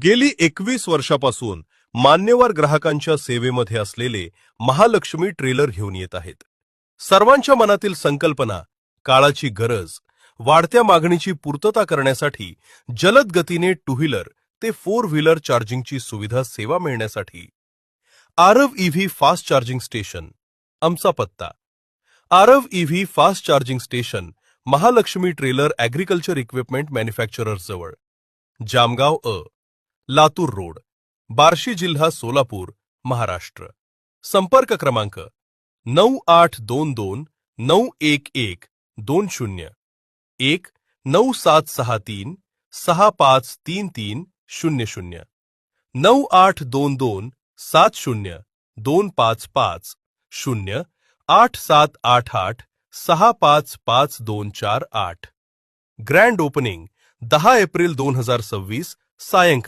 गेली 21 वर्षापासून मान्यवर ग्राहकांच्या सेवेमध्ये असलेले महालक्ष्मी ट्रेलर घेऊन येत आहेत. सर्वांच्या मनातील संकल्पना, काळाची गरज, वाढत्या मागणीची पूर्तता करण्यासाठी जलद गतीने टू व्हीलर ते फोर व्हीलर चार्जिंगची सुविधा सेवा मिळण्यासाठी Aarav EV fast charging station. आमचा पत्ता Aarav EV fast charging station, Mahalakshmi trailer agriculture equipment manufacturers जवळ, जामगाव लातूर रोड, बार्शी जिल्हा सोलापूर, महाराष्ट्र. संपर्क क्रमांक 9822911201 9763 653300 9822 702550 8788 655248. ग्रँड ओपनिंग 10 एप्रिल 2026 सायंकाळी.